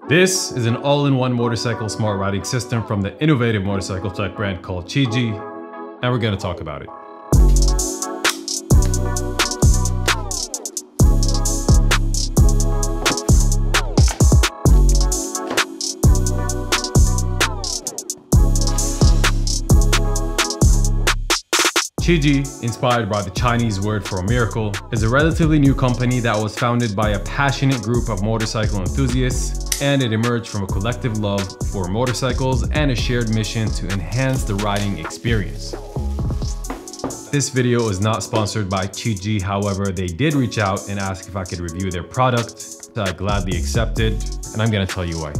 This is an all-in-one motorcycle smart riding system from the innovative motorcycle tech brand called Chigee, and we're going to talk about it. Chigee, inspired by the Chinese word for miracle, is a relatively new company that was founded by a passionate group of motorcycle enthusiasts, and it emerged from a collective love for motorcycles and a shared mission to enhance the riding experience. This video is not sponsored by Chigee, however, they did reach out and ask if I could review their product, so I gladly accepted, and I'm gonna tell you why.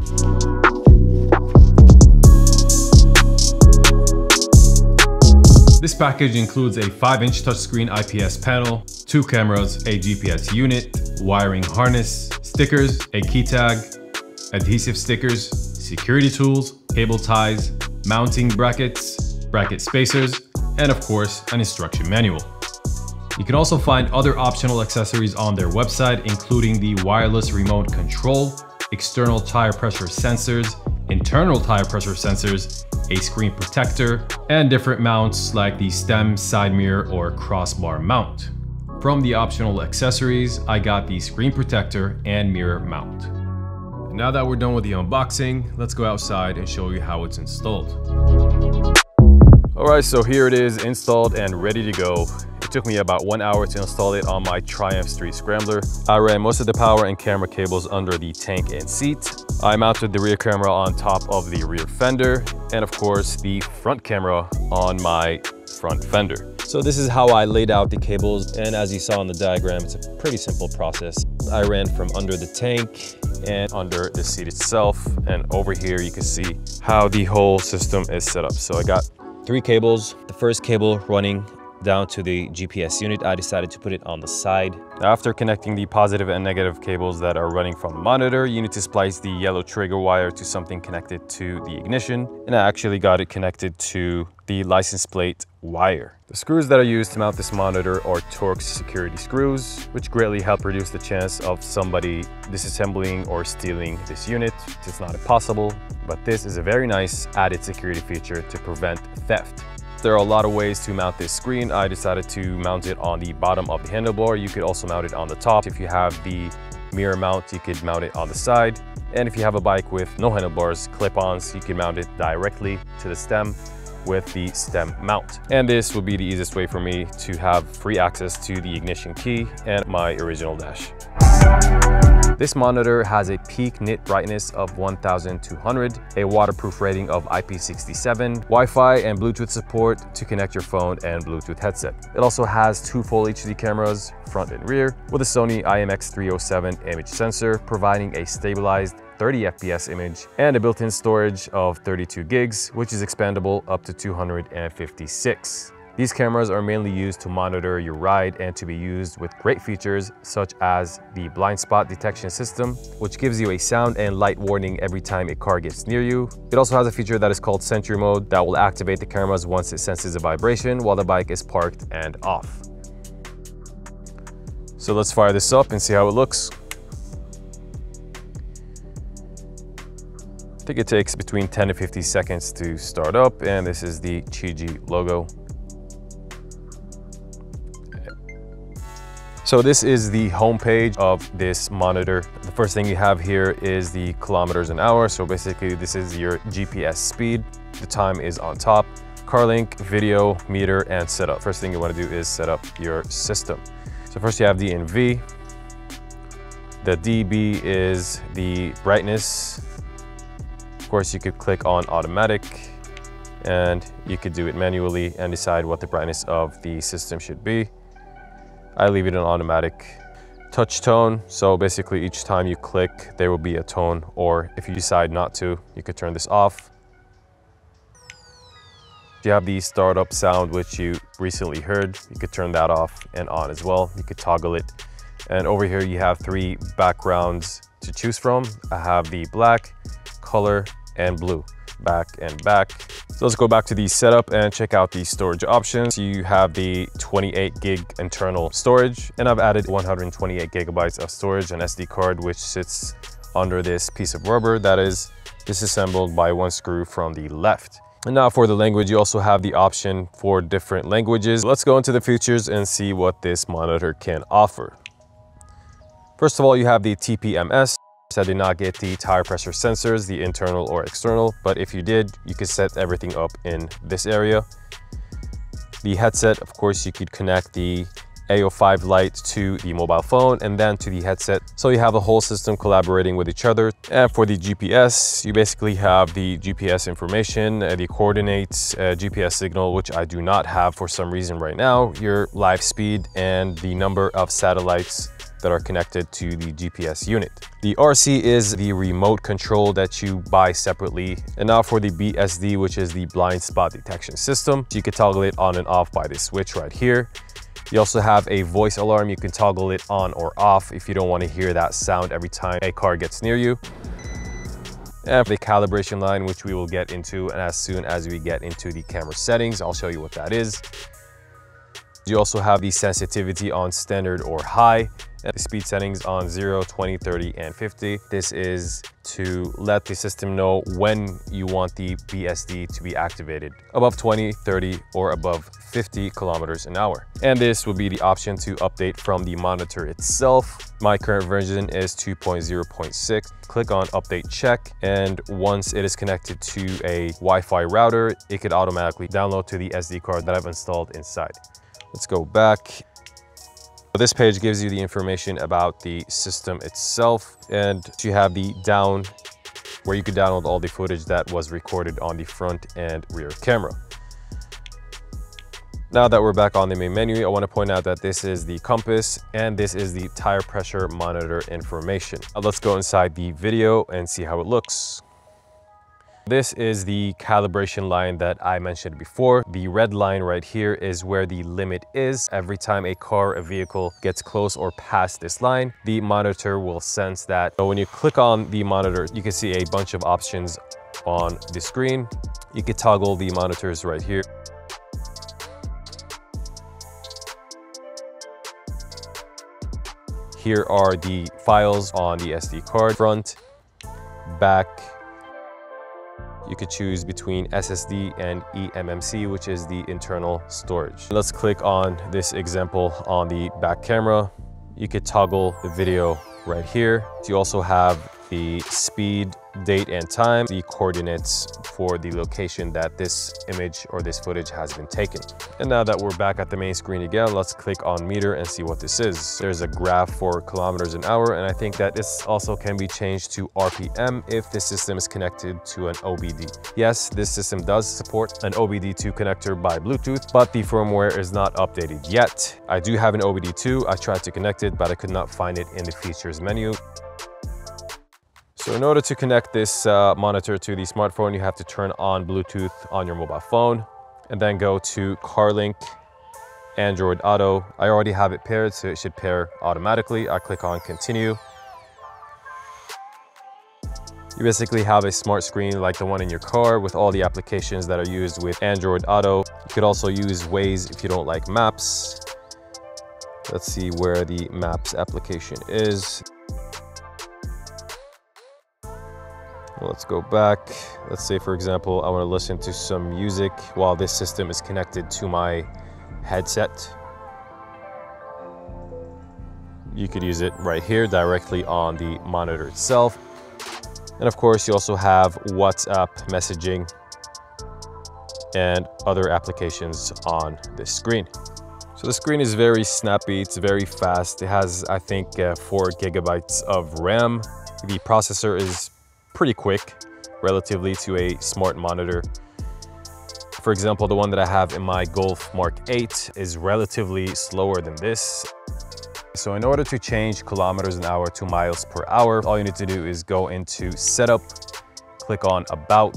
This package includes a 5-inch touchscreen IPS panel, 2 cameras, a GPS unit, wiring harness, stickers, a key tag, adhesive stickers, security tools, cable ties, mounting brackets, bracket spacers, and of course, an instruction manual. You can also find other optional accessories on their website, including the wireless remote control, external tire pressure sensors, internal tire pressure sensors, a screen protector, and different mounts like the stem, side mirror, or crossbar mount. From the optional accessories, I got the screen protector and mirror mount. Now that we're done with the unboxing, let's go outside and show you how it's installed. Alright, so here it is installed and ready to go. It took me about 1 hour to install it on my Triumph Street Scrambler. I ran most of the power and camera cables under the tank and seat. I mounted the rear camera on top of the rear fender, and of course the front camera on my front fender. So this is how I laid out the cables, and as you saw in the diagram, it's a pretty simple process. I ran from under the tank and under the seat itself, and over here you can see how the whole system is set up. So I got 3 cables. The first cable running down to the GPS unit, I decided to put it on the side. After connecting the positive and negative cables that are running from the monitor, you need to splice the yellow trigger wire to something connected to the ignition, and I actually got it connected to the license plate wire. The screws that are used to mount this monitor are Torx security screws, which greatly help reduce the chance of somebody disassembling or stealing this unit. It's not impossible, but this is a very nice added security feature to prevent theft. There are a lot of ways to mount this screen. I decided to mount it on the bottom of the handlebar. You could also mount it on the top. If you have the mirror mount, you could mount it on the side. And if you have a bike with no handlebars, clip-ons, you can mount it directly to the stem with the stem mount. And this would be the easiest way for me to have free access to the ignition key and my original dash. This monitor has a peak nit brightness of 1200, a waterproof rating of IP67, Wi-Fi and Bluetooth support to connect your phone and Bluetooth headset. It also has 2 full HD cameras, front and rear, with a Sony IMX307 image sensor, providing a stabilized 30 FPS image, and a built-in storage of 32 gigs, which is expandable up to 256. These cameras are mainly used to monitor your ride and to be used with great features such as the blind spot detection system, which gives you a sound and light warning every time a car gets near you. It also has a feature that is called Sentry Mode that will activate the cameras once it senses a vibration while the bike is parked and off. So let's fire this up and see how it looks. I think it takes between 10 to 50 seconds to start up, and this is the Chigee logo. So this is the home page of this monitor. The first thing you have here is the kilometers an hour. So basically this is your GPS speed. The time is on top. CarLink, video, meter, and setup. First thing you want to do is set up your system. So first you have the NV. The dB is the brightness. Of course, you could click on automatic and you could do it manually and decide what the brightness of the system should be. I leave it on automatic. Touch tone, so basically each time you click, there will be a tone, or if you decide not to, you could turn this off. You have the startup sound, which you recently heard. You could turn that off and on as well. You could toggle it. And over here, you have 3 backgrounds to choose from. I have the black, color, and blue. Back and back. So let's go back to the setup and check out the storage options. You have the 28 gig internal storage, and I've added 128 gigabytes of storage, an SD card, which sits under this piece of rubber that is disassembled by one screw from the left. And now for the language, you also have the option for different languages. Let's go into the features and see what this monitor can offer. First of all, you have the TPMS. I did not get the tire pressure sensors, the internal or external, but if you did, you could set everything up in this area. The headset, of course, you could connect the AIO-5 Lite to the mobile phone and then to the headset. So you have a whole system collaborating with each other. And for the GPS, you basically have the GPS information, the coordinates, GPS signal, which I do not have for some reason right now, your live speed, and the number of satellites that are connected to the GPS unit. The RC is the remote control that you buy separately. And now for the BSD, which is the blind spot detection system. You can toggle it on and off by this switch right here. You also have a voice alarm. You can toggle it on or off if you don't want to hear that sound every time a car gets near you. And the calibration line, which we will get into, and as soon as we get into the camera settings, I'll show you what that is. You also have the sensitivity on standard or high, and the speed settings on 0, 20, 30, and 50. This is to let the system know when you want the BSD to be activated, above 20, 30, or above 50 kilometers an hour. And this will be the option to update from the monitor itself. My current version is 2.0.6. Click on update check, and once it is connected to a Wi-Fi router, it could automatically download to the SD card that I've installed inside. Let's go back. This page gives you the information about the system itself, and you have the down where you could download all the footage that was recorded on the front and rear camera. Now that we're back on the main menu, I want to point out that this is the compass and this is the tire pressure monitor information. Now let's go inside the video and see how it looks. This is the calibration line that I mentioned before. The red line right here is where the limit is. Every time a car, a vehicle gets close or past this line, the monitor will sense that. So when you click on the monitor, you can see a bunch of options on the screen. You can toggle the monitors right here. Here are the files on the SD card, front, back. You could choose between SSD and eMMC, which is the internal storage. Let's click on this example on the back camera. You could toggle the video right here. You also have the speed, date, and time, the coordinates for the location that this image or this footage has been taken. And now that we're back at the main screen again, let's click on meter and see what this is. There's a graph for kilometers an hour, and I think that this also can be changed to RPM if the system is connected to an OBD. Yes, this system does support an OBD2 connector by Bluetooth, but the firmware is not updated yet. I do have an OBD2. I tried to connect it, but I could not find it in the features menu. So in order to connect this monitor to the smartphone, you have to turn on Bluetooth on your mobile phone and then go to CarLink, Android Auto. I already have it paired, so it should pair automatically. I click on continue. You basically have a smart screen like the one in your car with all the applications that are used with Android Auto. You could also use Waze if you don't like maps. Let's see where the maps application is. Let's go back. Let's say, for example, I want to listen to some music while this system is connected to my headset. You could use it right here directly on the monitor itself. And of course, you also have WhatsApp messaging and other applications on this screen. So the screen is very snappy, it's very fast. It has, I think, 4 gigabytes of RAM. The processor is pretty quick relatively to a smart monitor. For example, the one that I have in my Golf Mark 8 is relatively slower than this. So in order to change kilometers an hour to miles per hour, all you need to do is go into Setup, click on About,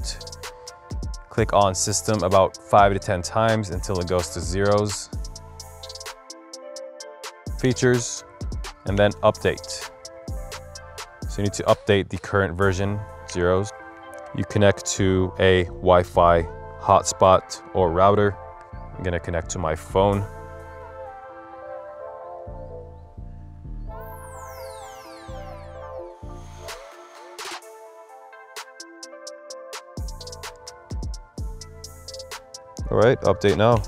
click on System about 5 to 10 times until it goes to zeros, Features, and then Update. So you need to update the current version, zeros. You connect to a Wi-Fi hotspot or router. I'm gonna connect to my phone. All right, update now.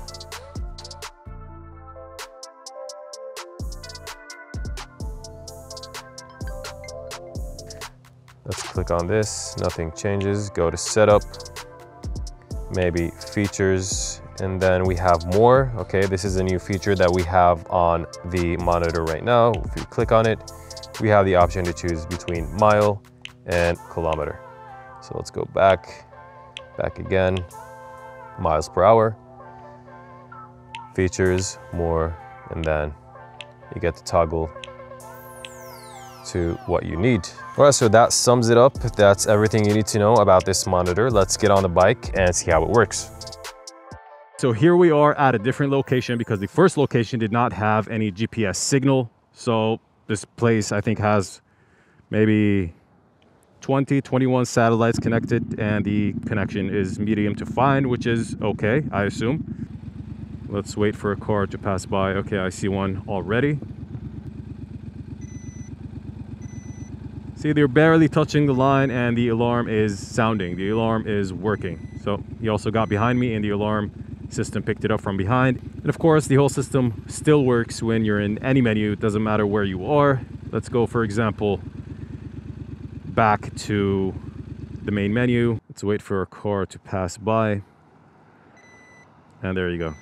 Let's click on this, nothing changes. Go to setup, maybe features, and then we have more. Okay, this is a new feature that we have on the monitor right now. If you click on it, we have the option to choose between mile and kilometer. So let's go back again, miles per hour, features, more, and then you get to toggle to what you need. All right, so that sums it up. That's everything you need to know about this monitor. Let's get on the bike and see how it works. So here we are at a different location because the first location did not have any GPS signal. So this place I think has maybe 21 satellites connected, and the connection is medium to fine, which is okay, I assume. Let's wait for a car to pass by. Okay, I see one already. See, they're barely touching the line and the alarm is sounding. The alarm is working. So he also got behind me and the alarm system picked it up from behind. And of course, the whole system still works when you're in any menu. It doesn't matter where you are. Let's go, for example, back to the main menu. Let's wait for a car to pass by. And there you go.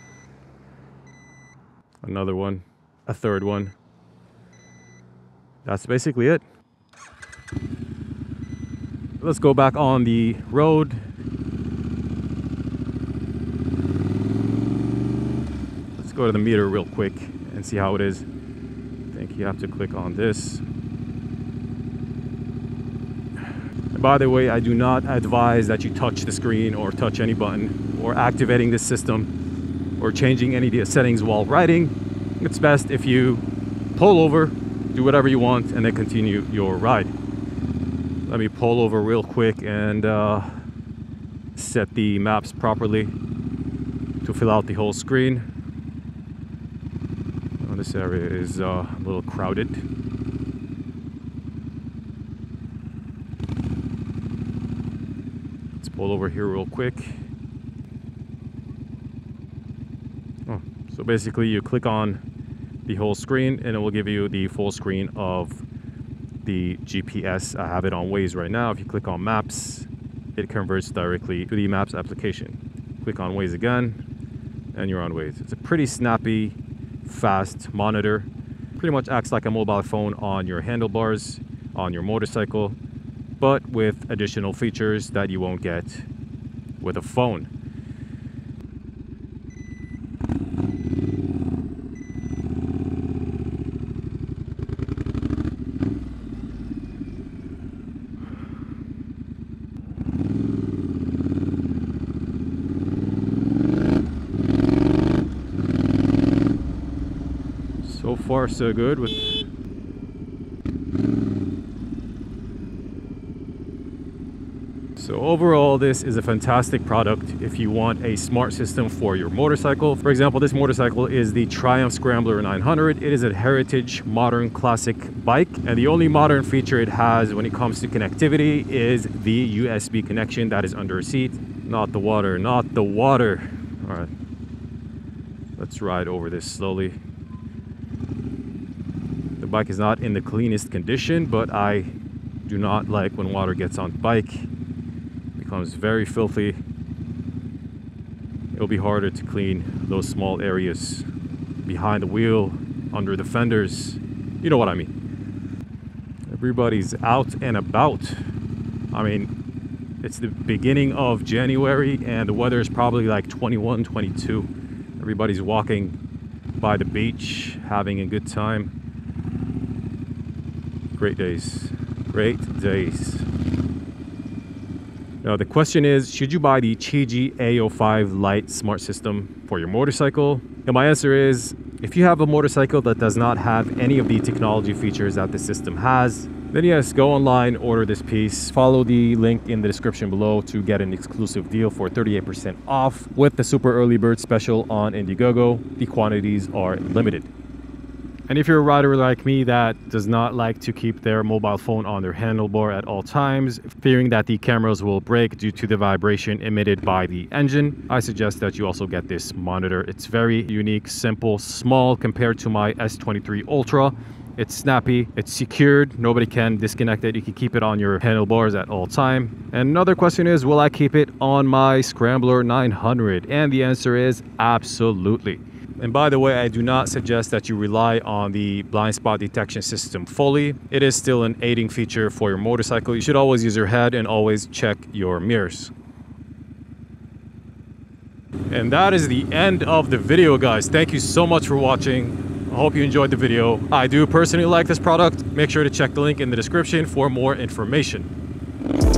Another one, a third one. That's basically it. Let's go back on the road. Let's go to the meter real quick and see how it is. I think you have to click on this. And by the way, I do not advise that you touch the screen or touch any button or activating this system or changing any of the settings while riding. It's best if you pull over, do whatever you want, and then continue your ride. Let me pull over real quick and set the maps properly to fill out the whole screen. Oh, this area is a little crowded. Let's pull over here real quick. Oh, so basically you click on the whole screen and it will give you the full screen of the GPS. I have it on Waze right now. If you click on maps, it converts directly to the maps application. Click on Waze again and you're on Waze. It's a pretty snappy, fast monitor. Pretty much acts like a mobile phone on your handlebars, on your motorcycle, but with additional features that you won't get with a phone. So far so good with So overall, this is a fantastic product if you want a smart system for your motorcycle. For example, this motorcycle is the Triumph Scrambler 900. It is a heritage modern classic bike, and the only modern feature it has when it comes to connectivity is the USB connection that is under a seat. Not the water, not the water. All right, let's ride over this slowly. The bike is not in the cleanest condition, but I do not like when water gets on the bike. It becomes very filthy. It'll be harder to clean those small areas behind the wheel, under the fenders. You know what I mean. Everybody's out and about. I mean, it's the beginning of January and the weather is probably like 21, 22. Everybody's walking by the beach, having a good time. Great days, great days. Now the question is, should you buy the Chigee AIO-5 Lite smart system for your motorcycle? And my answer is, if you have a motorcycle that does not have any of the technology features that the system has, then yes, go online, order this piece. Follow the link in the description below to get an exclusive deal for 38% off with the super early bird special on Indiegogo. The quantities are limited. And if you're a rider like me that does not like to keep their mobile phone on their handlebar at all times, fearing that the cameras will break due to the vibration emitted by the engine, I suggest that you also get this monitor. It's very unique, simple, small compared to my S23 Ultra. It's snappy, it's secured, nobody can disconnect it. You can keep it on your handlebars at all time. And another question is, will I keep it on my Scrambler 900? And the answer is absolutely. And by the way, I do not suggest that you rely on the blind spot detection system fully. It is still an aiding feature for your motorcycle. You should always use your head and always check your mirrors. And that is the end of the video, guys. Thank you so much for watching. I hope you enjoyed the video. I do personally like this product. Make sure to check the link in the description for more information.